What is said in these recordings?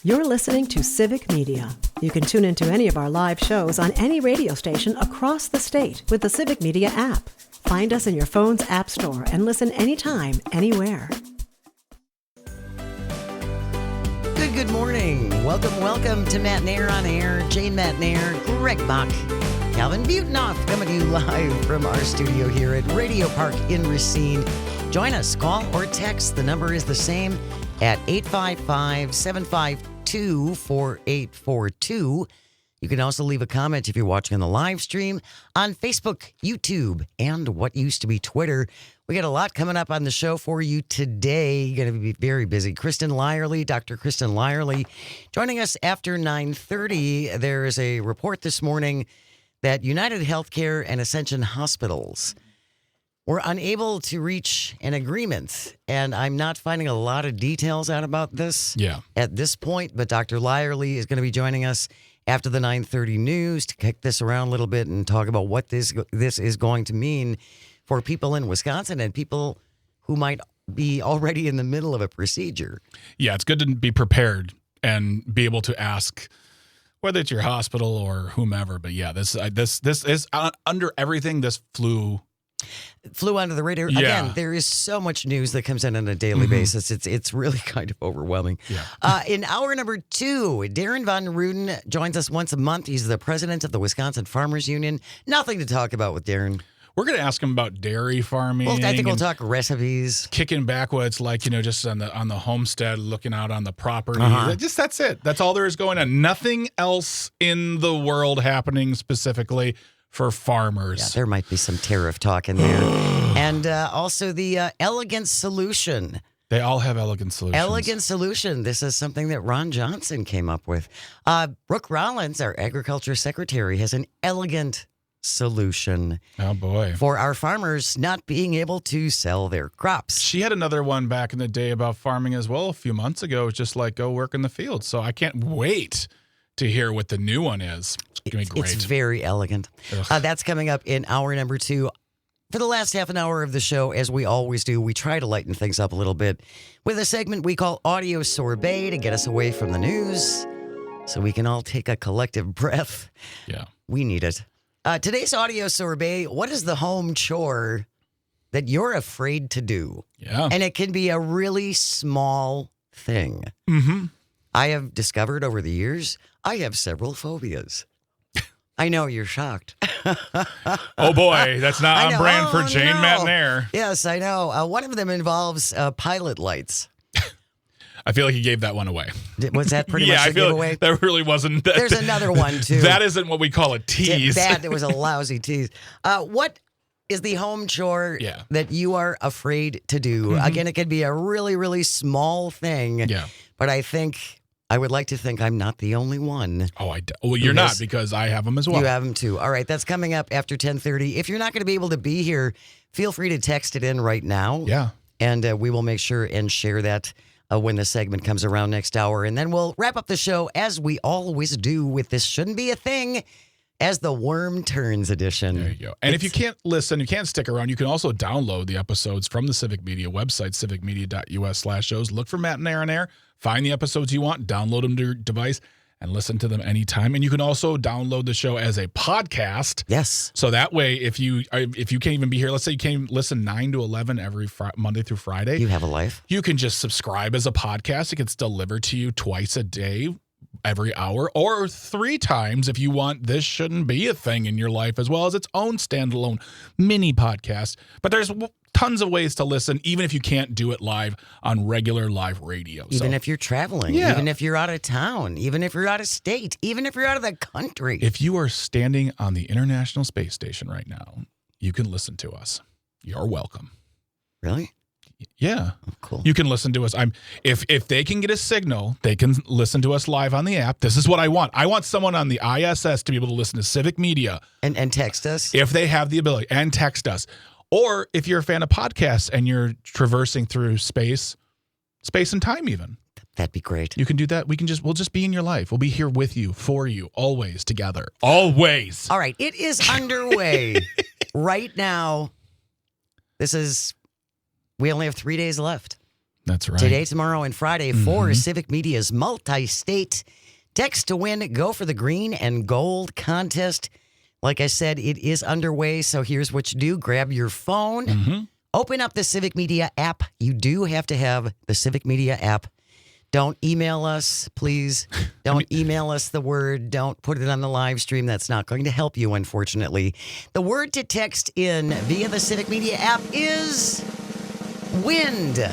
You're listening to Civic Media. You can tune into any of our live shows on any radio station across the state with the Civic Media app. Find us in your phone's app store and listen anytime, anywhere. Good morning. Welcome to Matt Nair on Air. Jane Matt Nair, Greg Bach, Calvin Butenoff coming to you live from our studio here at Radio Park in Racine. Join us, call or text. The number is the same at 855-752-4842. You can also leave a comment if you're watching on the live stream on Facebook, YouTube, and what used to be Twitter. We got a lot coming up on the show for you today. Going to be very busy. Kristen Lyerly, Dr. Kristen Lyerly, joining us after 9:30. There is a report this morning that United Healthcare and Ascension Hospitals were unable to reach an agreement. And I'm not finding a lot of details out about this at this point. But Dr. Lyerly is going to be joining us after the 9:30 news to kick this around a little bit and talk about what this is going to mean for people in Wisconsin and people who might be already in the middle of a procedure. Yeah, it's good to be prepared and be able to ask whether it's your hospital or whomever. But yeah, this is under everything. This flew under the radar. Yeah. Again, there is so much news that comes in on a daily basis. It's really kind of overwhelming. Yeah. In hour number 2, Darren Von Ruden joins us once a month. He's the president of the Wisconsin Farmers Union. Nothing to talk about with Darren. We're going to ask him about dairy farming. Well, I think we'll talk recipes. Kicking back what it's like, just on the homestead, looking out on the property. That's it. That's all there is going on. Nothing else in the world happening specifically for farmers. Yeah, there might be some tariff talk in there. And also the elegant solution. They all have elegant solutions. Elegant solution. This is something that Ron Johnson came up with. Brooke Rollins, our agriculture secretary, has an elegant solution. Oh, boy. For our farmers not being able to sell their crops. She had another one back in the day about farming as well a few months ago. It's just like, go work in the field. So I can't wait to hear what the new one is. It's going to be great. It's very elegant. That's coming up in hour number 2. For the last half an hour of the show, as we always do, we try to lighten things up a little bit with a segment we call Audio Sorbet to get us away from the news so we can all take a collective breath. Yeah. We need it. Today's Audio Sorbet, what is the home chore that you're afraid to do? Yeah. And it can be a really small thing. Mm-hmm. I have discovered over the years, I have several phobias. I know, you're shocked. Oh, boy. That's not on brand for Jane Matt Nair. Yes, I know. One of them involves pilot lights. I feel like you gave that one away. Was that pretty much a giveaway? Like that really wasn't. There's another one, too. That isn't what we call a tease. It was a lousy tease. What is the home chore that you are afraid to do? Mm-hmm. Again, it could be a really, really small thing. Yeah. But I would like to think I'm not the only one. Oh, well, you're not, because I have them as well. You have them, too. All right, that's coming up after 10:30. If you're not going to be able to be here, feel free to text it in right now. Yeah. And we will make sure and share that when the segment comes around next hour. And then we'll wrap up the show, as we always do, with This Shouldn't Be a Thing, as the Worm Turns edition. There you go. And if you can't listen, you can't stick around, you can also download the episodes from the Civic Media website, civicmedia.us/shows. Look for Matt and Nair on Air. Find the episodes you want, download them to your device, and listen to them anytime. And you can also download the show as a podcast. Yes. So that way, if you can't even be here, let's say you can't listen 9 to 11 every Monday through Friday. You have a life. You can just subscribe as a podcast. It gets delivered to you twice a day, every hour, or 3 times if you want. This shouldn't be a thing in your life, as well as its own standalone mini podcast. But there's tons of ways to listen, even if you can't do it live on regular live radio. Even if you're traveling, even if you're out of town, even if you're out of state, even if you're out of the country. If you are standing on the International Space Station right now, you can listen to us. You're welcome. Really? Yeah. Oh, cool. You can listen to us. If they can get a signal, they can listen to us live on the app. This is what I want. I want someone on the ISS to be able to listen to Civic Media. And text us. If they have the ability. And text us. Or if you're a fan of podcasts and you're traversing through space and time even. That'd be great. You can do that. We'll just be in your life. We'll be here with you, for you, always together. Always. All right. It is underway right now. We only have 3 days left. That's right. Today, tomorrow, and Friday for Civic Media's multi-state Text to Win Go for the Green and Gold contest. Like I said, it is underway, so here's what you do. Grab your phone, open up the Civic Media app. You do have to have the Civic Media app. Don't email us, please. Don't email us the word. Don't put it on the live stream. That's not going to help you, unfortunately. The word to text in via the Civic Media app is wind.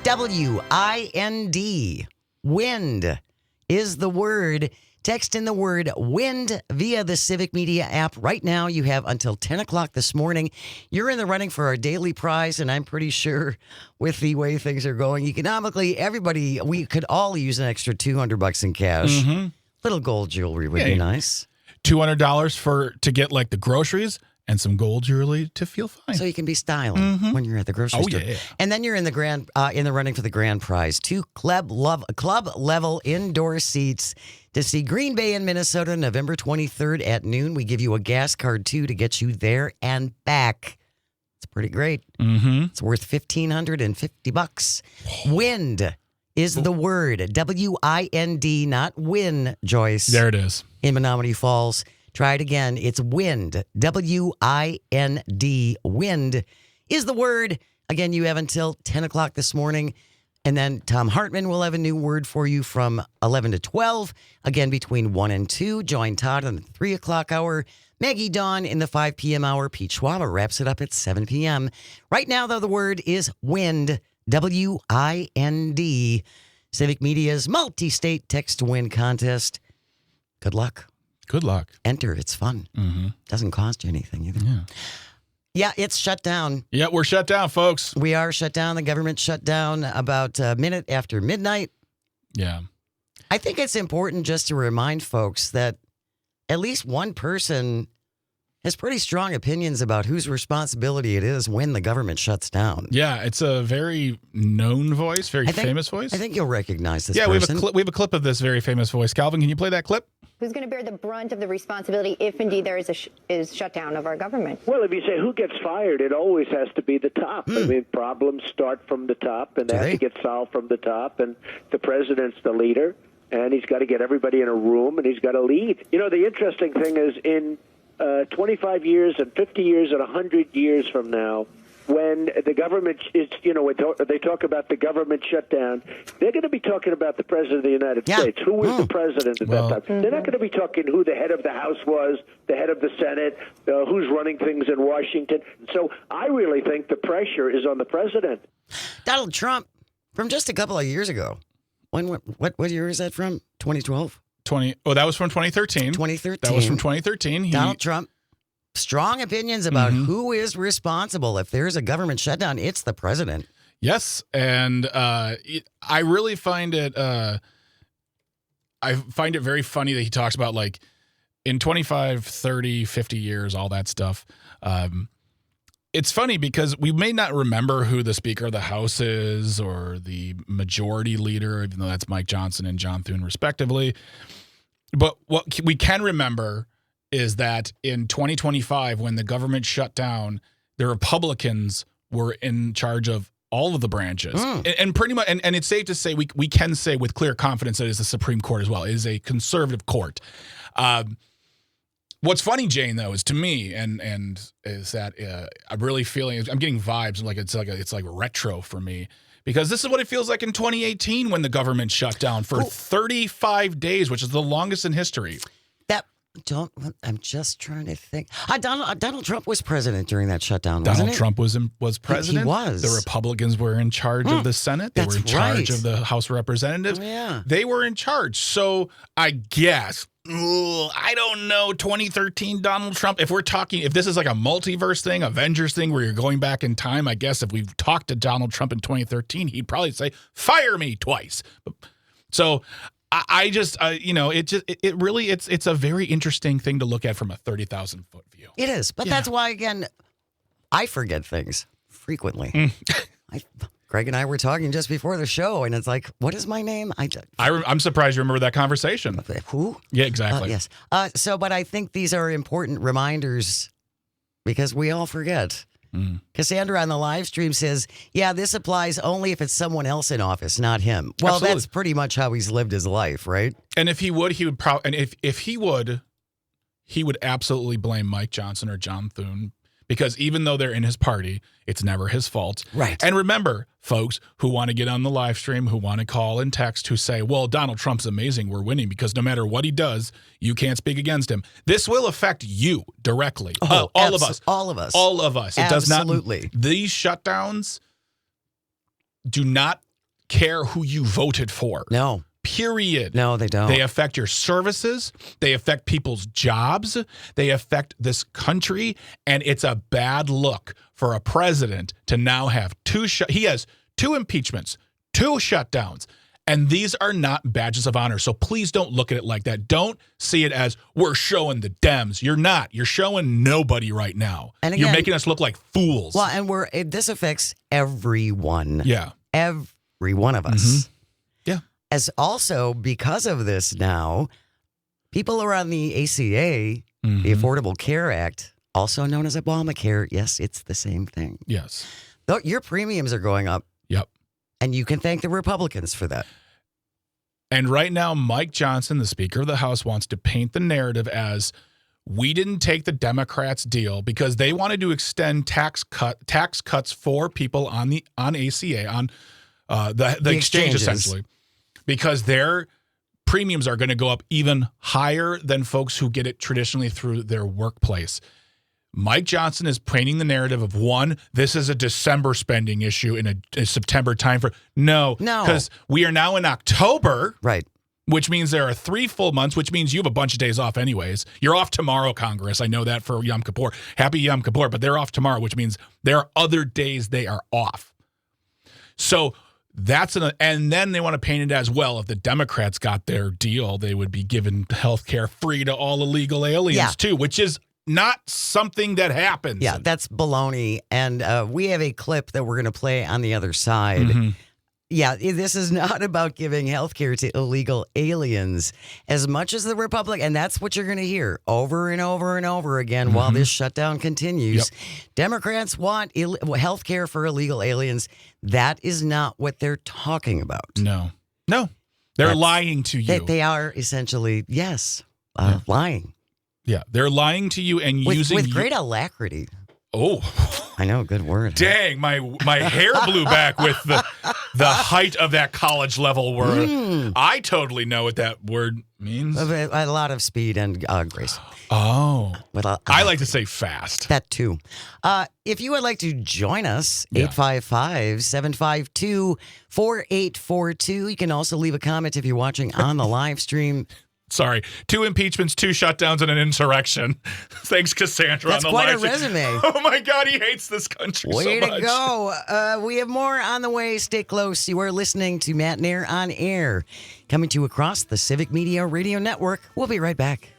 W-I-N-D. Wind is the word. Text in the word wind via the Civic Media app. Right now, you have until 10 o'clock this morning. You're in the running for our daily prize, and I'm pretty sure with the way things are going economically, we could all use an extra $200 in cash. Little gold jewelry would be nice. $200 to get like the groceries and some gold jewelry to feel fine. So you can be styling when you're at the grocery store. Yeah. And then you're in the running for the grand prize. 2 club level indoor seats to see Green Bay in Minnesota, November 23rd at noon. We give you a gas card too to get you there and back. It's pretty great. It's worth $1,550. Wind is the word. W-I-N-D, not win, Joyce. There it is. In Menominee Falls. Try it again. It's wind. W-I-N-D. Wind is the word. Again, you have until 10 o'clock this morning. And then Tom Hartman will have a new word for you from 11 to 12. Again, between 1 and 2. Join Todd on the 3 o'clock hour. Maggie Dawn in the 5 p.m. hour. Pete Schwaba wraps it up at 7 p.m. Right now, though, the word is wind. W-I-N-D. Civic Media's multi-state text to win contest. Good luck. Good luck. Enter. It's fun. Doesn't cost you anything either. Yeah, it's shut down. Yeah, we're shut down, folks. We are shut down. The government shut down about a minute after midnight. Yeah. I think it's important just to remind folks that at least one person has pretty strong opinions about whose responsibility it is when the government shuts down. Yeah, it's a very known voice, famous voice. I think you'll recognize this person. Yeah, we have a clip of this very famous voice. Calvin, can you play that clip? Who's going to bear the brunt of the responsibility if indeed there is a shutdown of our government? Well, if you say who gets fired, it always has to be the top. I mean, problems start from the top, and they have to get solved from the top, and the president's the leader, and he's got to get everybody in a room, and he's got to lead. You know, the interesting thing is in 25 years and 50 years and 100 years from now, when the government is, when they talk about the government shutdown, they're going to be talking about the president of the United States. Who was the president at that time? They're not going to be talking who the head of the House was, the head of the Senate, who's running things in Washington. So I really think the pressure is on the president. Donald Trump, from just a couple of years ago. What year is that from? 2012? That was from 2013. 2013. That was from 2013. Donald Trump. Strong opinions about who is responsible. If there's a government shutdown, it's the president. Yes, and I really find it. I find it very funny that he talks about like in 25, 30, 50 years, all that stuff. It's funny because we may not remember who the Speaker of the House is or the Majority Leader, even though that's Mike Johnson and John Thune, respectively. But what we can remember is that in 2025, when the government shut down, the Republicans were in charge of all of the branches. And pretty much, and it's safe to say, we can say with clear confidence that it is the Supreme Court as well. It is a conservative court. What's funny, Jane, though, is to me, and is that I'm really feeling, I'm getting vibes like it's like retro for me. Because this is what it feels like in 2018 when the government shut down for 35 days, which is the longest in history. I'm just trying to think. Donald Trump was president during that shutdown, wasn't Donald Trump was president. He was. The Republicans were in charge of the Senate. They were in charge of the House of Representatives. Oh, yeah. They were in charge. So I guess, I don't know, 2013 Donald Trump. If this is like a multiverse thing, Avengers thing, where you're going back in time, I guess if we talked to Donald Trump in 2013, he'd probably say, fire me twice. So I just, it's a very interesting thing to look at from a 30,000-foot view. It is. But that's why, again, I forget things frequently. Greg and I were talking just before the show, and it's like, what is my name? I'm surprised you remember that conversation. Who? Yeah, exactly. Yes. But I think these are important reminders because we all forget. Cassandra on the live stream says, yeah, this applies only if it's someone else in office, not him. Well, Absolutely. That's pretty much how he's lived his life, right? And if he would, he would probably, and if he would absolutely blame Mike Johnson or John Thune, because even though they're in his party, it's never his fault. Right. And remember, folks who want to get on the live stream, who want to call and text, who say, well, Donald Trump's amazing, we're winning, because no matter what he does, you can't speak against him. This will affect you directly. All of us. All of us. All of us. It Absolutely. does not. These shutdowns do not care who you voted for. No. Period. No, they don't. They affect your services. They affect people's jobs. They affect this country. And it's a bad look for a president to now have he has 2 impeachments, 2 shutdowns. And these are not badges of honor. So please don't look at it like that. Don't see it as we're showing the Dems. You're not. You're showing nobody right now. And again, you're making us look like fools. Well, and this affects everyone. Yeah. Every one of us. Yeah. As also, because of this now, people are on the ACA, the Affordable Care Act, also known as Obamacare. Yes, it's the same thing. Yes. Though your premiums are going up. Yep. And you can thank the Republicans for that. And right now, Mike Johnson, the Speaker of the House, wants to paint the narrative as we didn't take the Democrats' deal because they wanted to extend tax cuts for people on ACA, on the exchange, essentially, because their premiums are going to go up even higher than folks who get it traditionally through their workplace. Mike Johnson is painting the narrative of, one, this is a December spending issue in a September timeframe. No, because we are now in October, right? Which means there are 3 full months, which means you have a bunch of days off anyways. You're off tomorrow, Congress. I know that for Yom Kippur. Happy Yom Kippur, but they're off tomorrow, which means there are other days they are off. So and then they want to paint it as, well, if the Democrats got their deal, they would be giving health care free to all illegal aliens too, which is not something that happens. Yeah, that's baloney. And we have a clip that we're going to play on the other side. Yeah, this is not about giving health care to illegal aliens as much as the Republican. And that's what you're going to hear over and over and over again while this shutdown continues. Democrats want health care for illegal aliens. That is not what they're talking about. No. They're lying to you. They are essentially, lying. Yeah, they're lying to you and using with great alacrity. Oh, I know, good word. Dang, my hair blew back with the height of that college level word. I totally know what that word means. A lot of speed and grace. Oh, I like to say fast. That too. If you would like to join us, 855-752-4842. You can also leave a comment if you're watching on the live stream. Sorry, 2 impeachments, 2 shutdowns, and an insurrection. Thanks, Cassandra. That's on the quite live a resume. Oh my God, he hates this country so much. Way to go. We have more on the way. Stay close. You are listening to Matt Nair on Air, coming to you across the Civic Media Radio Network. We'll be right back.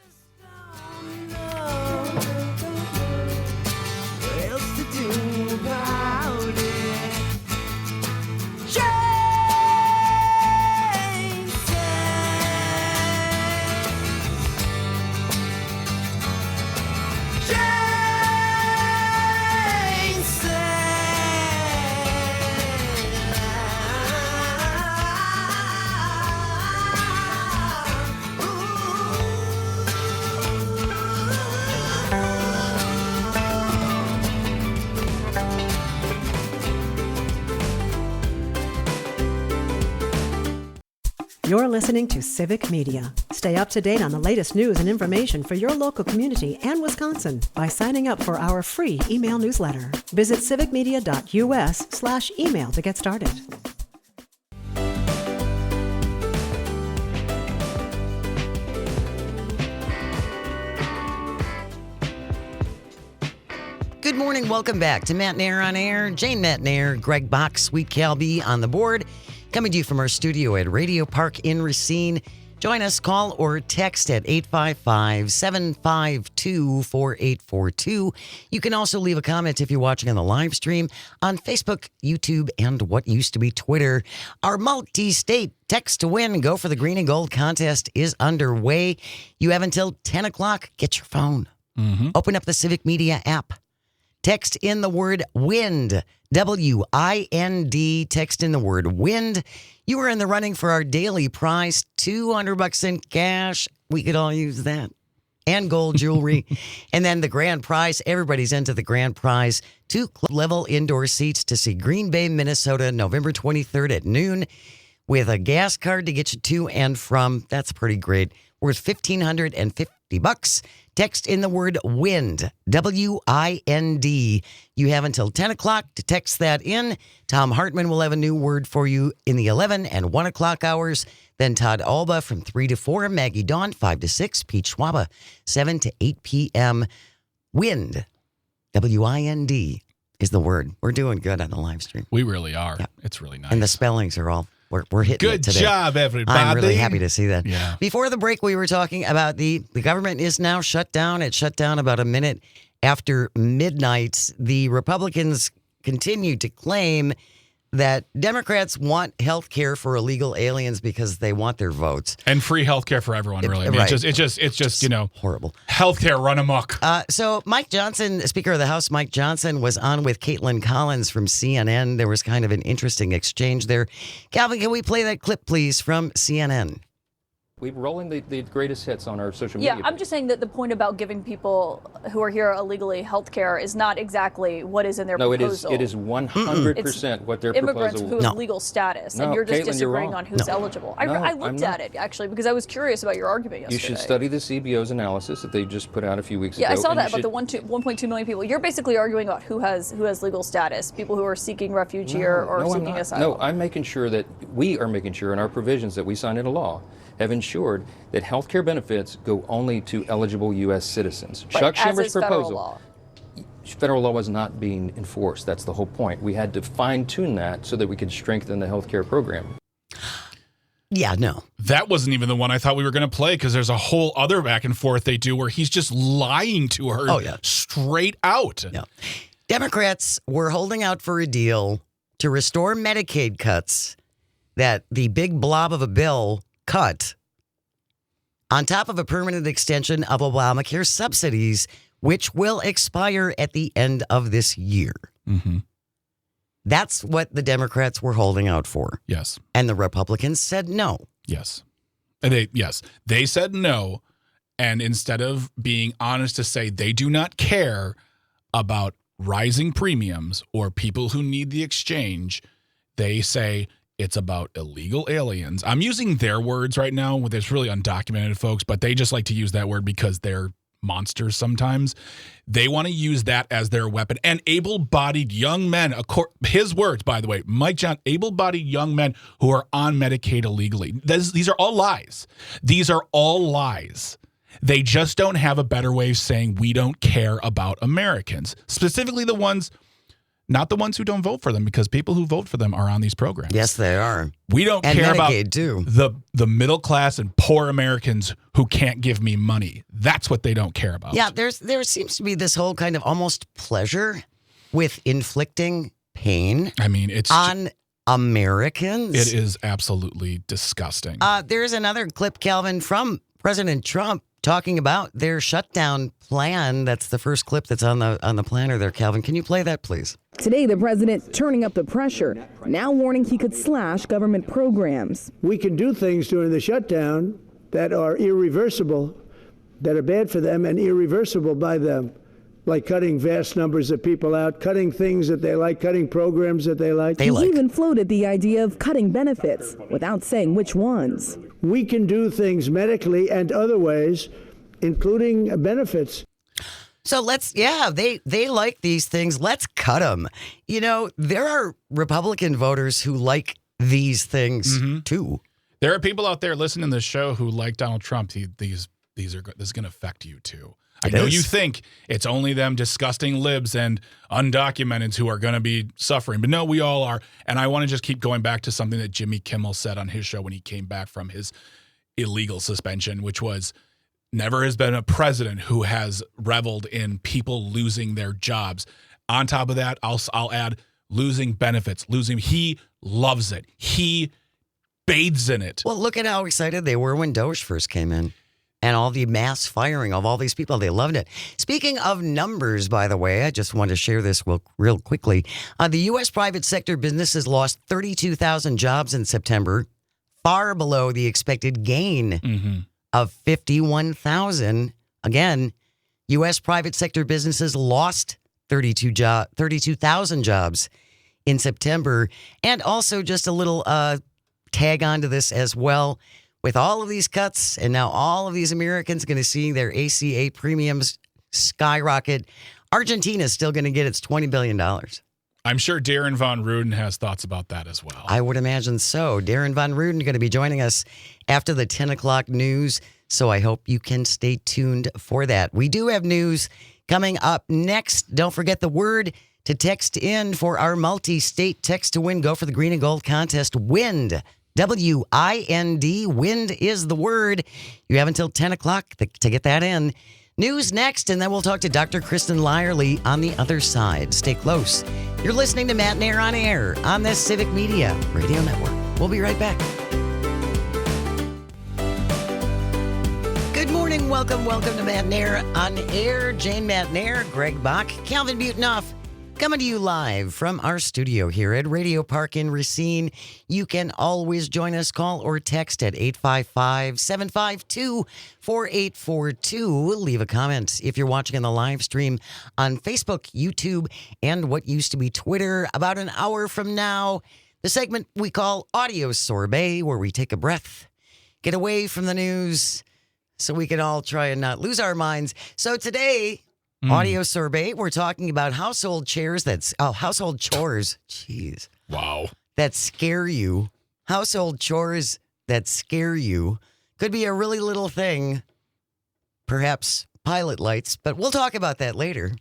You're listening to Civic Media. Stay up to date on the latest news and information for your local community and Wisconsin by signing up for our free email newsletter. Visit civicmedia.us/email to get started. Good morning. Welcome back to Matt Nair on Air. Jane Matt Nair, Greg Bach, Sweet Cal B on the board. Coming to you from our studio at Radio Park in Racine. Join us, call or text at 855-752-4842. You can also leave a comment if you're watching on the live stream on Facebook, YouTube, and what used to be Twitter. Our multi-state text to win, go for the green and gold contest is underway. You have until 10 o'clock. Get your phone. Open up the Civic Media app. Text in the word WIND, W-I-N-D. Text in the word WIND. You are in the running for our daily prize, $200 in cash. We could all use that. And gold jewelry. And then the grand prize, everybody's into the grand prize. 2 club-level indoor seats to see Green Bay, Minnesota, November 23rd at noon with a gas card to get you to and from. That's pretty great. Worth $1,550. Text in the word WIND, W-I-N-D. You have until 10 o'clock to text that in. Tom Hartman will have a new word for you in the 11 and 1 o'clock hours. Then Todd Alba from 3 to 4, Maggie Dawn 5 to 6, Pete Schwaba 7 to 8 p.m. WIND, W-I-N-D is the word. We're doing good on the live stream. We really are. Yep. It's really nice. And the spellings are all, we're hitting Good it today. job, everybody. I'm really happy to see that. Yeah. Before the break, we were talking about the government is now shut down. It shut down about a minute after midnight. The Republicans continue to claim that Democrats want health care for illegal aliens because they want their votes. And free health care for everyone, really. I mean, right. It's just you know, horrible. Health care run amok. So Mike Johnson, Speaker of the House, Mike Johnson, was on with Caitlin Collins from CNN. There was kind of an interesting exchange there. Calvin, can we play that clip, please, from CNN? We're rolling the greatest hits on our social media. Yeah, I'm just saying that the point about giving people who are here illegally health care is not exactly what is in their proposal. No, it is 100% what their immigrants proposal who have legal status, and you're just disagreeing on who's eligible. I looked at it, actually, because I was curious about your argument yesterday. You should study the CBO's analysis that they just put out a few weeks ago. Yeah, I saw that about the 1.2 million people. You're basically arguing about who has legal status, people who are seeking refuge here or seeking asylum. No, I'm making sure that we are making sure in our provisions that we sign into law have ensured that health care benefits go only to eligible U.S. citizens. Chuck Schumer's proposal. Federal law was not being enforced. That's the whole point. We had to fine-tune that so that we could strengthen the health care program. Yeah, no. That wasn't even the one I thought we were going to play because there's a whole other back and forth they do where he's just lying to her straight out. Yeah. Democrats were holding out for a deal to restore Medicaid cuts that the big blob of a bill cut on top of a permanent extension of Obamacare subsidies, which will expire at the end of this year. Mm-hmm. That's what the Democrats were holding out for. Yes. And the Republicans said no. Yes. And they said no. And instead of being honest to say they do not care about rising premiums or people who need the exchange, they say it's about illegal aliens. I'm using their words right now. It's really undocumented, folks, but they just like to use that word because they're monsters sometimes. They want to use that as their weapon. And able-bodied young men, his words, by the way, Mike John, able-bodied young men who are on Medicaid illegally. These are all lies. These are all lies. They just don't have a better way of saying we don't care about Americans, specifically the ones, not the ones who don't vote for them, because people who vote for them are on these programs. Yes, they are. We don't and care Medicaid about too. The middle class and poor Americans who can't give me money. That's what they don't care about. Yeah, there seems to be this whole kind of almost pleasure with inflicting pain. I mean, it's on Americans. It is absolutely disgusting. There's another clip, Calvin, from President Trump talking about their shutdown plan. That's the first clip that's on the planner there, Calvin. Can you play that, please? Today, the president turning up the pressure, now warning he could slash government programs. We can do things during the shutdown that are irreversible, that are bad for them and irreversible by them, like cutting vast numbers of people out, cutting things that they like, cutting programs that they like. He even floated the idea of cutting benefits without saying which ones. We can do things medically and other ways, including benefits. So they like these things. Let's cut them. You know, there are Republican voters who like these things too. There are people out there listening to this show who like Donald Trump. This is going to affect you too. I know you think it's only them disgusting libs and undocumented who are going to be suffering, but no, we all are. And I want to just keep going back to something that Jimmy Kimmel said on his show when he came back from his illegal suspension, which was, never has been a president who has reveled in people losing their jobs. On top of that, I'll add losing benefits, he loves it. He bathes in it. Well, look at how excited they were when Doge first came in. and all the mass firing of all these people. They loved it. Speaking of numbers, by the way, I just want to share this real quickly. The U.S. private sector businesses lost 32,000 jobs in September, far below the expected gain of 51,000. Again, U.S. private sector businesses lost 32,000 jobs in September. And also just a little tag onto this as well. With all of these cuts, and now all of these Americans going to see their ACA premiums skyrocket, Argentina is still going to get its $20 billion. I'm sure Darren Von Ruden has thoughts about that as well. I would imagine so. Darren Von Ruden going to be joining us after the 10 o'clock news, so I hope you can stay tuned for that. We do have news coming up next. Don't forget the word to text in for our multi-state text to win. Go for the green and gold contest. WIND. W-I-N-D. Wind is the word. You have until 10 o'clock to get that in. News next, and then we'll talk to Dr. Kristen Lyerly on the other side. Stay close. You're listening to Matt Nair on Air on the Civic Media Radio Network. We'll be right back. Good morning. Welcome to Matt Nair on Air. Jane Matt Nair, Greg Bach, Calvin Butenoff. Coming to you live from our studio here at Radio Park in Racine. You can always join us, call or text at 855-752-4842. Leave a comment if you're watching on the live stream on Facebook, YouTube, and what used to be Twitter. About an hour from now, the segment we call Audio Sorbet, where we take a breath, get away from the news, so we can all try and not lose our minds. So today, Audio Sorbet, we're talking about household chores. Jeez. Wow. That scare you. Household chores that scare you. Could be a really little thing. Perhaps pilot lights, but we'll talk about that later.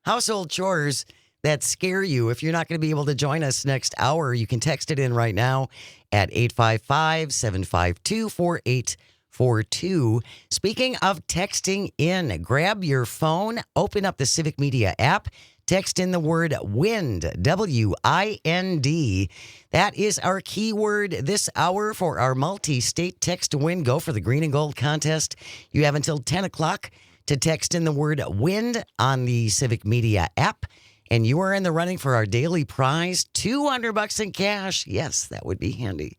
Household chores that scare you. If you're not going to be able to join us next hour, you can text it in right now at 855-752-4842. Speaking of texting in, grab your phone, open up the Civic Media app, text in the word WIND, W-I-N-D. That is our keyword this hour for our multi-state text to win. Go for the green and gold contest. You have until 10 o'clock to text in the word WIND on the Civic Media app. And you are in the running for our daily prize, $200 in cash. Yes, that would be handy.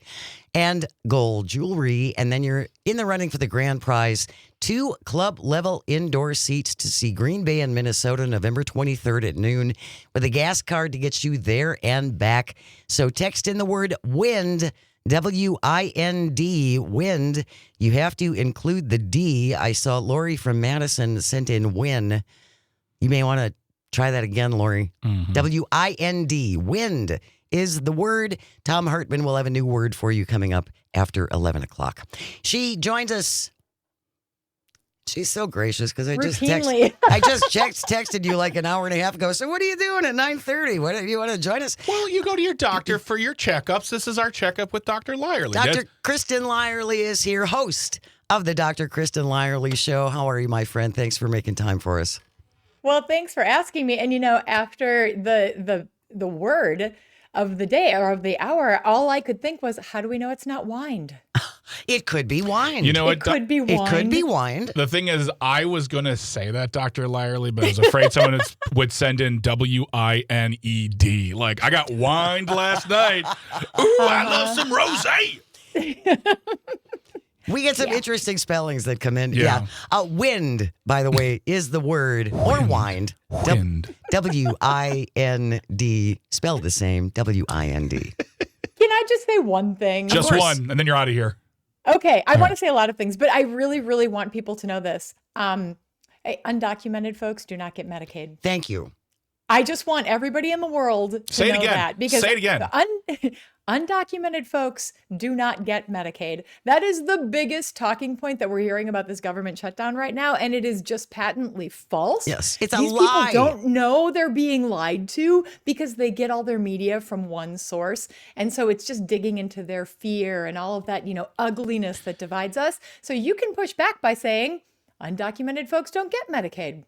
And gold jewelry. And then you're in the running for the grand prize, 2 club-level indoor seats to see Green Bay and Minnesota November 23rd at noon with a gas card to get you there and back. So text in the word WIND, W-I-N-D, WIND. You have to include the D. I saw Lori from Madison sent in WIN. You may want to try that again, Lori. W-I-N-D. Wind is the word. Tom Hartman will have a new word for you coming up after 11 o'clock. She joins us. She's so gracious because I just texted you like an hour and a half ago. So what are you doing at 9:30? What, you want to join us? Well, you go to your doctor for your checkups. This is our checkup with Dr. Lyerly. Dr. Kristen Lyerly is here, host of the Dr. Kristen Lyerly Show. How are you, my friend? Thanks for making time for us. Well, thanks for asking me. And, after the word of the day or of the hour, all I could think was, how do we know it's not wined? It could be wine. It could be wine. It could be wine. The thing is, I was going to say that, Dr. Lyerly, but I was afraid someone would send in W-I-N-E-D. Like, I got wined last night. Ooh, I love some rosé. We get some interesting spellings that come in. Yeah. Wind, by the way, is the word, or wind. Wind. W-I-N-D, spelled the same, W-I-N-D. Can I just say one thing? Just one, and then you're out of here. Okay. I want to say a lot of things, but I really, really want people to know this. Undocumented folks do not get Medicaid. Thank you. I just want everybody in the world to know that. Because say it again. Undocumented folks do not get Medicaid. That is the biggest talking point that we're hearing about this government shutdown right now, and it is just patently false. Yes, it's a These lie. People don't know they're being lied to because they get all their media from one source, and so it's just digging into their fear and all of that, ugliness that divides us. So you can push back by saying undocumented folks don't get Medicaid.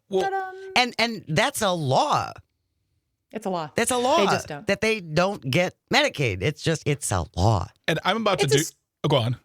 Well, and that's a law. It's a law. That's a law. They just don't. That they don't get Medicaid. It's a law. And I'm about to go on.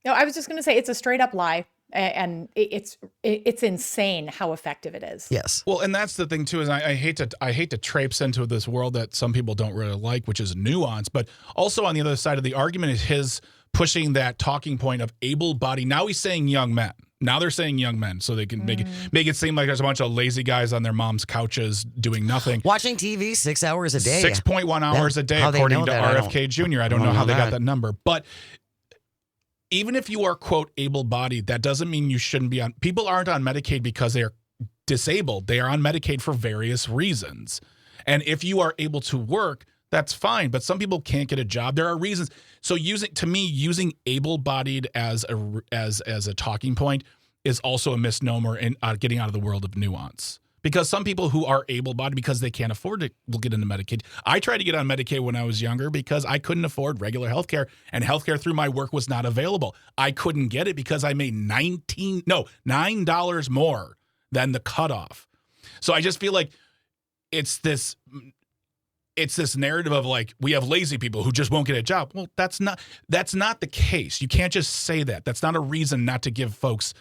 No, I was just going to say it's a straight up lie. And it's insane how effective it is. Yes. Well, and that's the thing too, is I hate to traipse into this world that some people don't really like, which is nuance. But also on the other side of the argument is his pushing that talking point of able-bodied. Now he's saying young men. Now they're saying young men, so they can make it seem like there's a bunch of lazy guys on their mom's couches doing nothing. Watching TV 6 hours a day. 6.1 hours a day, according to RFK Jr. I don't know how they got that number. But even if you are, quote, able-bodied, that doesn't mean you shouldn't be on. People aren't on Medicaid because they're disabled. They are on Medicaid for various reasons. And if you are able to work, that's fine. But some people can't get a job. There are reasons. So using able-bodied as a talking point is also a misnomer in getting out of the world of nuance. Because some people who are able-bodied because they can't afford it will get into Medicaid. I tried to get on Medicaid when I was younger because I couldn't afford regular health care, and health care through my work was not available. I couldn't get it because I made $9 more than the cutoff. So I just feel like it's this narrative of like, we have lazy people who just won't get a job. Well, that's not the case. You can't just say that. That's not a reason not to give folks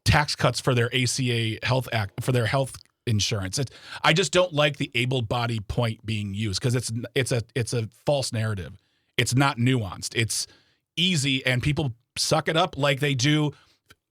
tax cuts for their ACA health act, for their health insurance. I just don't like the able-bodied point being used because it's a false narrative. It's not nuanced. It's easy, and people suck it up like they do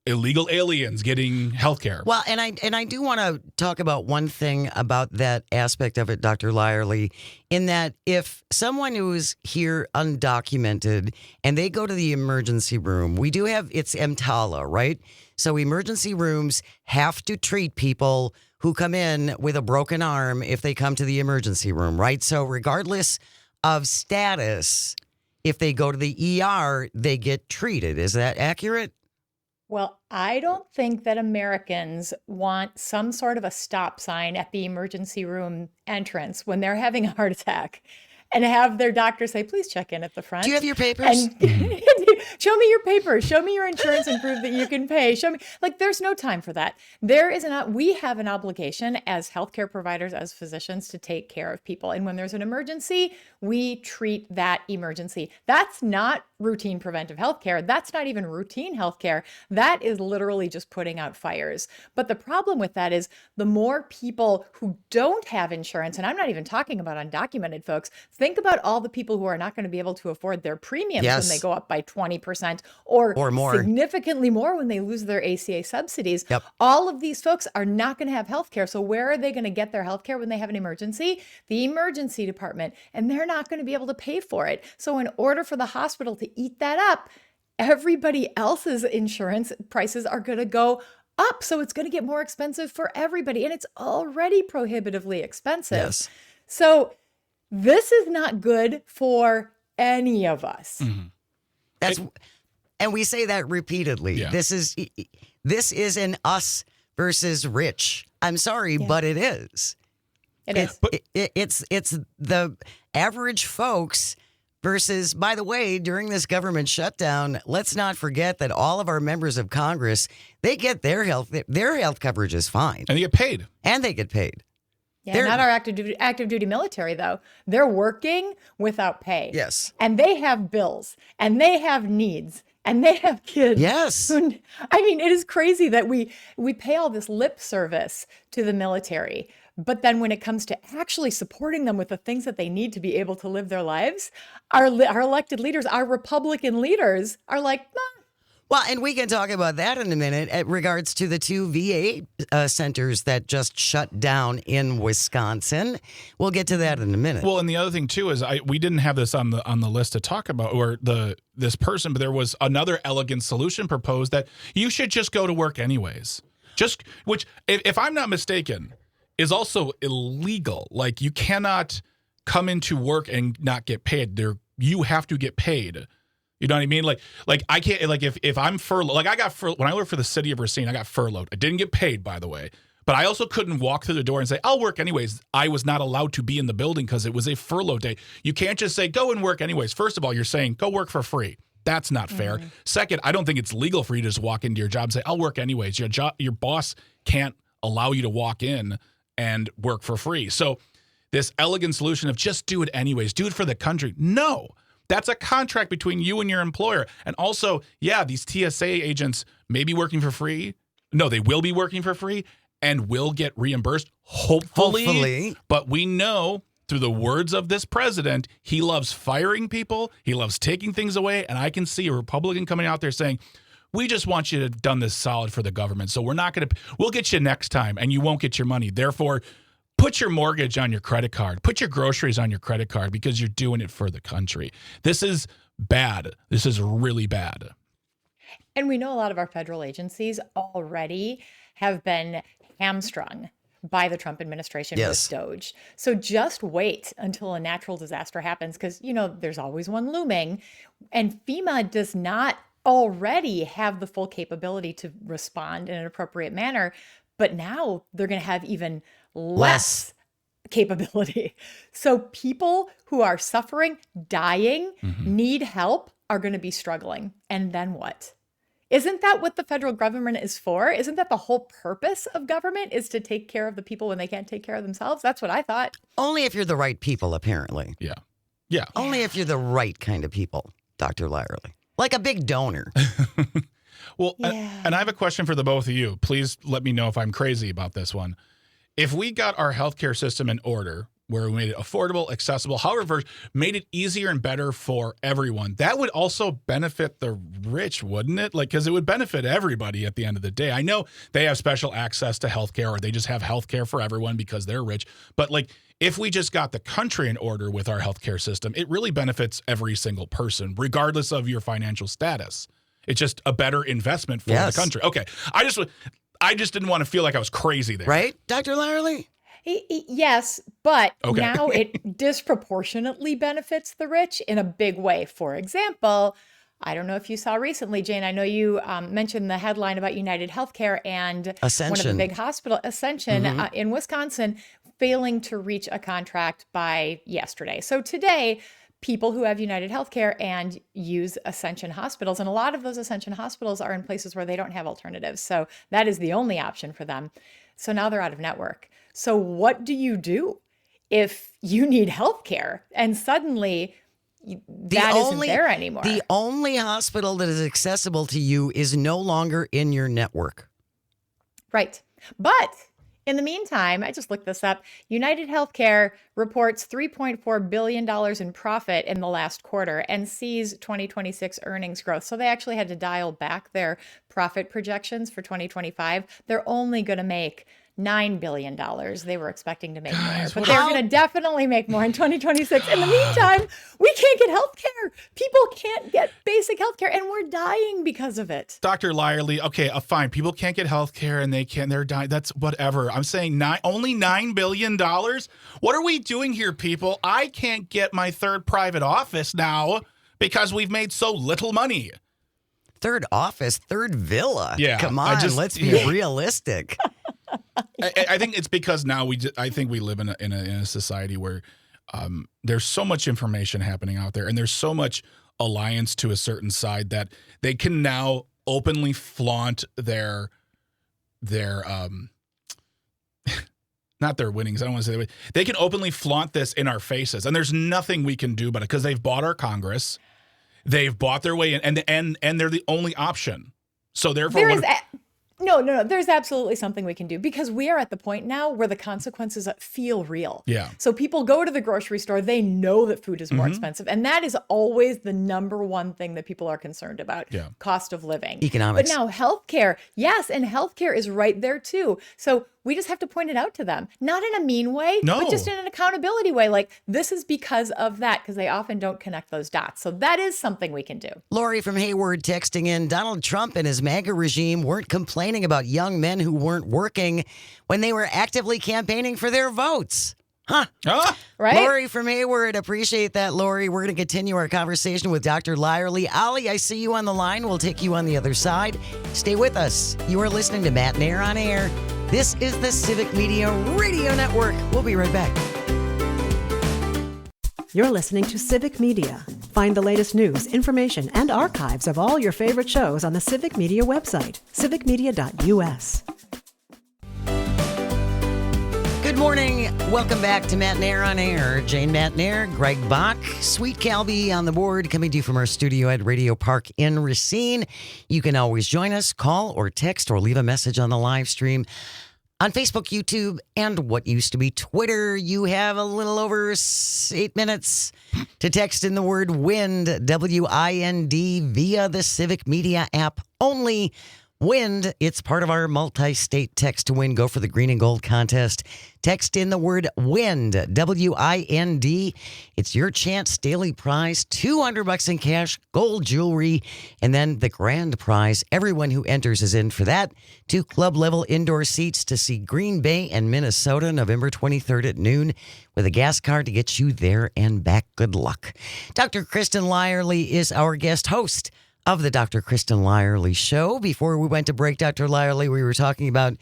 illegal aliens getting health care. Well, and I do want to talk about one thing about that aspect of it, Dr. Lyerly, in that if someone who is here undocumented and they go to the emergency room, we do have, it's EMTALA, right? So emergency rooms have to treat people who come in with a broken arm if they come to the emergency room, right? So regardless of status, if they go to the ER, they get treated. Is that accurate? Well, I don't think that Americans want some sort of a stop sign at the emergency room entrance when they're having a heart attack and have their doctor say, please check in at the front. Do you have your papers? And show me your papers. Show me your insurance and prove that you can pay. Show me. Like, there's no time for that. We have an obligation as healthcare providers, as physicians, to take care of people. And when there's an emergency, we treat that emergency. That's not routine preventive healthcare. That's not even routine healthcare. That is literally just putting out fires. But the problem with that is the more people who don't have insurance, and I'm not even talking about undocumented folks, think about all the people who are not going to be able to afford their premiums when they go up by 20% or more, significantly more when they lose their ACA subsidies. Yep. All of these folks are not going to have health care. So where are they going to get their health care when they have an emergency? The emergency department. And they're not going to be able to pay for it. So in order for the hospital to eat that up, everybody else's insurance prices are going to go up. So it's going to get more expensive for everybody. And it's already prohibitively expensive. Yes. So this is not good for any of us. Mm-hmm. And we say that repeatedly. Yeah. This is an us versus rich. I'm sorry, but it is. It is. It's the average folks versus, by the way, during this government shutdown, let's not forget that all of our members of Congress, they get their health coverage is fine. And they get paid. And they get paid. Yeah, not our active duty military, though. They're working without pay. Yes. And they have bills, and they have needs, and they have kids. Yes. I mean, it is crazy that we pay all this lip service to the military, but then when it comes to actually supporting them with the things that they need to be able to live their lives, our elected leaders, our Republican leaders are like, nah. Well, and we can talk about that in a minute in regards to the 2 VA centers that just shut down in Wisconsin. We'll get to that in a minute. Well, and the other thing too is we didn't have this on the list to talk about, or this person, but there was another elegant solution proposed that you should just go to work anyways. Which, if I'm not mistaken, is also illegal. Like, you cannot come into work and not get paid. You have to get paid. You know what I mean? Like I can't, like if I'm furloughed, like I got furloughed when I worked for the city of Racine, I got furloughed. I didn't get paid, by the way, but I also couldn't walk through the door and say, I'll work anyways. I was not allowed to be in the building because it was a furlough day. You can't just say, go and work anyways. First of all, you're saying go work for free. That's not fair. Mm-hmm. Second, I don't think it's legal for you to just walk into your job and say, I'll work anyways. Your boss can't allow you to walk in and work for free. So this elegant solution of just do it anyways, do it for the country. No. That's a contract between you and your employer. And also, yeah, these TSA agents may be working for free. No, they will be working for free and will get reimbursed, hopefully. But we know through the words of this president, he loves firing people. He loves taking things away. And I can see a Republican coming out there saying, we just want you to have done this solid for the government. So we'll get you next time and you won't get your money. Therefore, put your mortgage on your credit card. Put your groceries on your credit card because you're doing it for the country. This is bad. This is really bad. And we know a lot of our federal agencies already have been hamstrung by the Trump administration with DOGE. So just wait until a natural disaster happens because, there's always one looming. And FEMA does not already have the full capability to respond in an appropriate manner. But now they're going to have even less capability. So people who are suffering, dying, need help are going to be struggling. And then what? Isn't that what the federal government is for? Isn't that the whole purpose of government, is to take care of the people when they can't take care of themselves? That's what I thought. Only if you're the right people, apparently. Yeah. Only if you're the right kind of people, Dr. Lyerly. Like a big donor. Well, and I have a question for the both of you. Please let me know if I'm crazy about this one. If we got our healthcare system in order, where we made it affordable, accessible, however, made it easier and better for everyone, that would also benefit the rich, wouldn't it? Because it would benefit everybody at the end of the day. I know they have special access to healthcare, or they just have healthcare for everyone because they're rich. But if we just got the country in order with our healthcare system, it really benefits every single person, regardless of your financial status. It's just a better investment for the country. Okay. I just didn't want to feel like I was crazy there. Right, Dr. Lyerly? Yes, but now it disproportionately benefits the rich in a big way. For example, I don't know if you saw recently, Jane, I know you mentioned the headline about United Healthcare and one of the big hospitals, Ascension, in Wisconsin, failing to reach a contract by yesterday. So today, people who have United Healthcare and use Ascension hospitals, and a lot of those Ascension hospitals are in places where they don't have alternatives. So that is the only option for them. So now they're out of network. So what do you do if you need healthcare and suddenly that isn't there anymore? The only hospital that is accessible to you is no longer in your network. Right. But in the meantime, I just looked this up. United Healthcare reports $3.4 billion in profit in the last quarter and sees 2026 earnings growth. So they actually had to dial back their profit projections for 2025. They're only going to make $9 billion. They were expecting to make more, but they're going to definitely make more in 2026. In the meantime, we can't get health care. People can't get basic health care, and we're dying because of it. Dr. Lyerly, okay, fine. People can't get health care, and they're dying. That's whatever. I'm saying only $9 billion? What are we doing here, people? I can't get my third private office now because we've made so little money. Third office, third villa. Yeah. Come on, let's be realistic. I think it's because now I think we live in a society where there's so much information happening out there, and there's so much alliance to a certain side that they can now openly flaunt their not their winnings. I don't want to say that. They can openly flaunt this in our faces, and there's nothing we can do about it because they've bought our Congress, they've bought their way in, and they're the only option. So therefore, No. There's absolutely something we can do because we are at the point now where the consequences feel real. Yeah. So people go to the grocery store. They know that food is more expensive. And that is always the number one thing that people are concerned about. Yeah. Cost of living. Economics. But now healthcare. Yes. And healthcare is right there too. So we just have to point it out to them. Not in a mean way, but just in an accountability way. Like, this is because of that, because they often don't connect those dots. So that is something we can do. Lori from Hayward texting in, Donald Trump and his MAGA regime weren't complaining about young men who weren't working when they were actively campaigning for their votes. Huh. Right? Lori from Hayward, appreciate that, Lori. We're going to continue our conversation with Dr. Lyerly. Ali, I see you on the line. We'll take you on the other side. Stay with us. You are listening to Matt and Air on Air. This is the Civic Media Radio Network. We'll be right back. You're listening to Civic Media. Find the latest news, information, and archives of all your favorite shows on the Civic Media website, civicmedia.us. Good Good morning. Welcome back to Matt Nair on Air. Jane Matt Nair, Greg Bach, Sweet Calby on the board, coming to you from our studio at Radio Park in Racine. You can always join us, call or text or leave a message on the live stream on Facebook, YouTube, and what used to be Twitter. You have a little over 8 minutes to text in the word WIND, W-I-N-D, via the Civic Media app only. WIND, it's part of our multi-state text to win. Go for the green and gold contest. Text in the word WIND, W-I-N-D. It's your chance daily prize, $200 in cash, gold jewelry, and then the grand prize. Everyone who enters is in for that. 2 club level indoor seats to see Green Bay and Minnesota November 23rd at noon with a gas card to get you there and back. Good luck. Dr. Kristen Lyerly is our guest host of the Dr. Kristen Lyerly Show. Before we went to break, Dr. Lyerly, we were talking about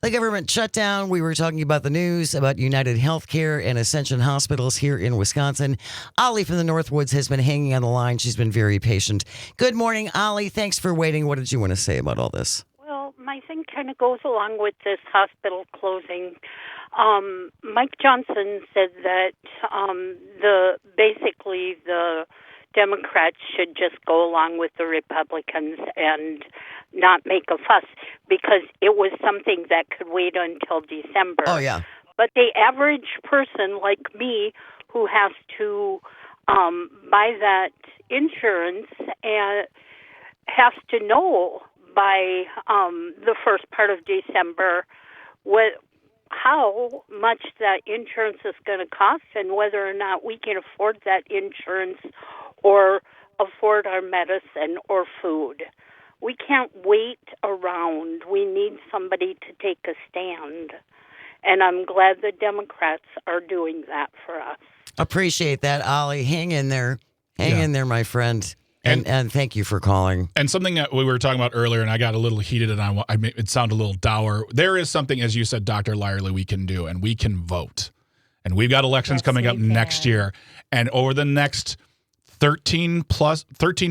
the government shutdown. We were talking about the news about United Healthcare and Ascension Hospitals here in Wisconsin. Ollie from the Northwoods has been hanging on the line. She's been very patient. Good morning, Ollie. Thanks for waiting. What did you want to say about all this? Well, my thing kind of goes along with this hospital closing. Mike Johnson said that basically the Democrats should just go along with the Republicans and not make a fuss because it was something that could wait until December. Oh, yeah. But the average person like me who has to buy that insurance and has to know by the first part of December how much that insurance is going to cost and whether or not we can afford that insurance or afford our medicine or food. We can't wait around. We need somebody to take a stand. And I'm glad the Democrats are doing that for us. Appreciate that, Ollie. Hang in there. Hang in there, my friend. And thank you for calling. And something that we were talking about earlier, and I got a little heated, and I made it sound a little dour. There is something, as you said, Dr. Lyerly, we can do, and we can vote. And we've got elections coming up next year. And over the next 13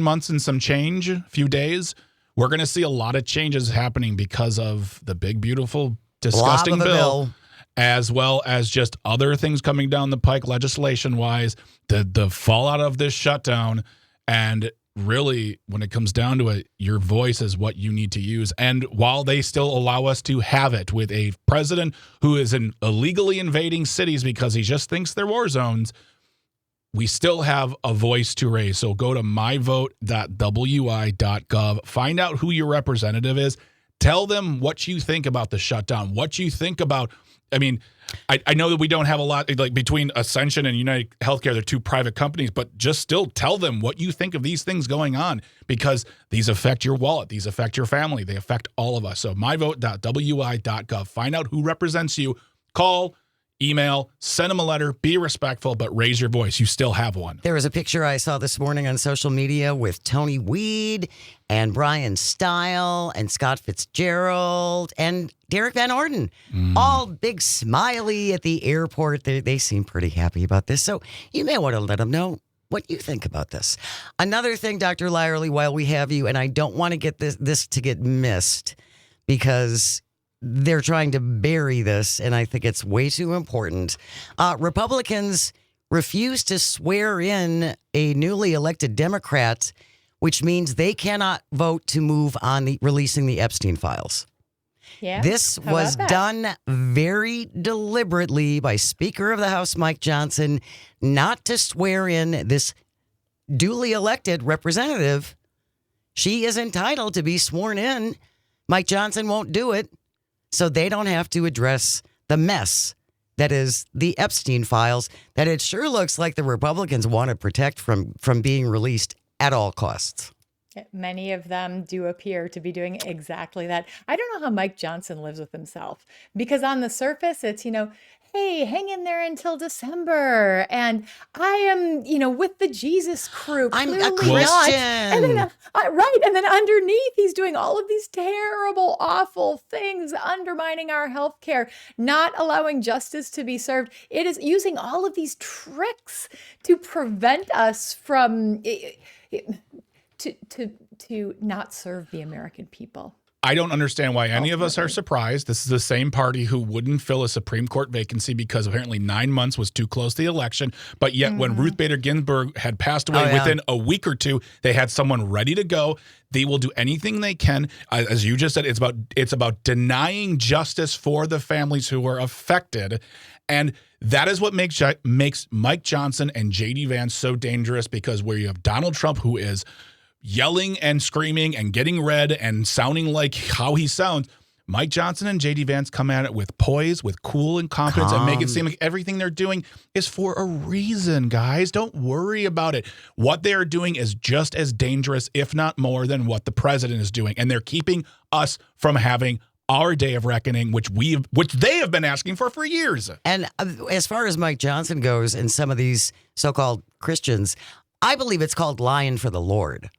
months and some change, a few days, we're going to see a lot of changes happening because of the big, beautiful, disgusting bill, as well as just other things coming down the pike legislation-wise, the fallout of this shutdown. And really, when it comes down to it, your voice is what you need to use. And while they still allow us to have it with a president who is illegally invading cities because he just thinks they're war zones, we still have a voice to raise. So go to myvote.wi.gov. Find out who your representative is. Tell them what you think about the shutdown, what you think about. I mean, I know that we don't have a lot, like between Ascension and United Healthcare, they're 2 private companies, but just still tell them what you think of these things going on because these affect your wallet. These affect your family. They affect all of us. So myvote.wi.gov. Find out who represents you. Call, email, send them a letter, be respectful, but raise your voice. You still have one. There was a picture I saw this morning on social media with Tony Weed and Brian Stile and Scott Fitzgerald and Derek Van Orden. All big smiley at the airport. They seem pretty happy about this. So you may want to let them know what you think about this. Another thing, Dr. Lyerly, while we have you, and I don't want to get this to get missed because they're trying to bury this, and I think it's way too important. Republicans refuse to swear in a newly elected Democrat, which means they cannot vote to move on releasing the Epstein files. Yeah. This was done very deliberately by Speaker of the House Mike Johnson not to swear in this duly elected representative. She is entitled to be sworn in. Mike Johnson won't do it. So they don't have to address the mess that is the Epstein files that it sure looks like the Republicans want to protect from being released at all costs. Many of them do appear to be doing exactly that. I don't know how Mike Johnson lives with himself because on the surface, it's, hey, hang in there until December. And I am, with the Jesus crew. I'm a Clearly not. Christian. And then, right. And then underneath, he's doing all of these terrible, awful things, undermining our health care, not allowing justice to be served. It is using all of these tricks to prevent us from, to not serve the American people. I don't understand why any of us are surprised. This is the same party who wouldn't fill a Supreme Court vacancy because apparently 9 months was too close to the election. But yet when Ruth Bader Ginsburg had passed away within a week or two, they had someone ready to go. They will do anything they can. As you just said, it's about denying justice for the families who were affected. And that is what makes Mike Johnson and J.D. Vance so dangerous, because where you have Donald Trump, who is yelling and screaming and getting red and sounding like how he sounds, Mike Johnson and J.D. Vance come at it with poise, with cool and confidence, and make it seem like everything they're doing is for a reason, guys. Don't worry about it. What they are doing is just as dangerous, if not more, than what the president is doing. And they're keeping us from having our day of reckoning, which they have been asking for years. And as far as Mike Johnson goes and some of these so-called Christians, I believe it's called lying for the Lord.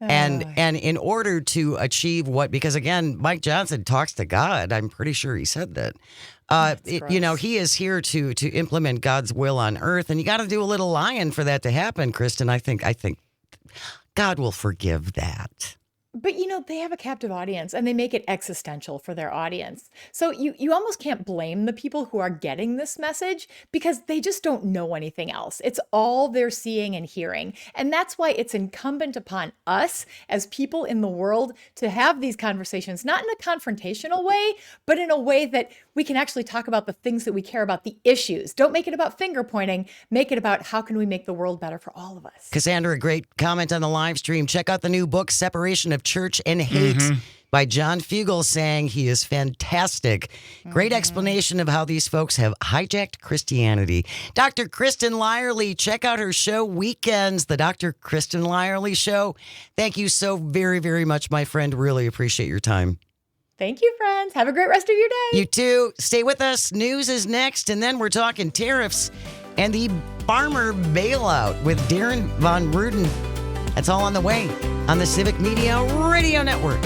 And in order to achieve because again, Mike Johnson talks to God. I'm pretty sure he said that. He is here to implement God's will on earth, and you got to do a little lying for that to happen, Kristen. I think God will forgive that. But, they have a captive audience and they make it existential for their audience. So you almost can't blame the people who are getting this message because they just don't know anything else. It's all they're seeing and hearing. And that's why it's incumbent upon us as people in the world to have these conversations, not in a confrontational way, but in a way that we can actually talk about the things that we care about, the issues. Don't make it about finger pointing. Make it about how can we make the world better for all of us. Cassandra, great comment on the live stream. Check out the new book, Separation of Church and Hate, by John Fugel, saying he is fantastic. Great explanation of how these folks have hijacked Christianity. Dr. Kristen Lyerly, check out her show, Weekends, the Dr. Kristen Lyerly Show. Thank you so very, very much, my friend. Really appreciate your time. Thank you, friends. Have a great rest of your day. You too. Stay with us. News is next, and then we're talking tariffs and the farmer bailout with Darren Von Ruden. That's all on the way on the Civic Media Radio Network.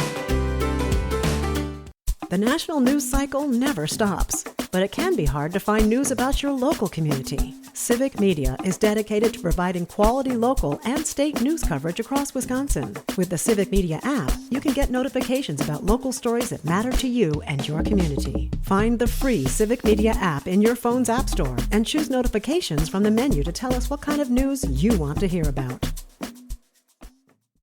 The national news cycle never stops, but it can be hard to find news about your local community. Civic Media is dedicated to providing quality local and state news coverage across Wisconsin. With the Civic Media app, you can get notifications about local stories that matter to you and your community. Find the free Civic Media app in your phone's app store and choose notifications from the menu to tell us what kind of news you want to hear about.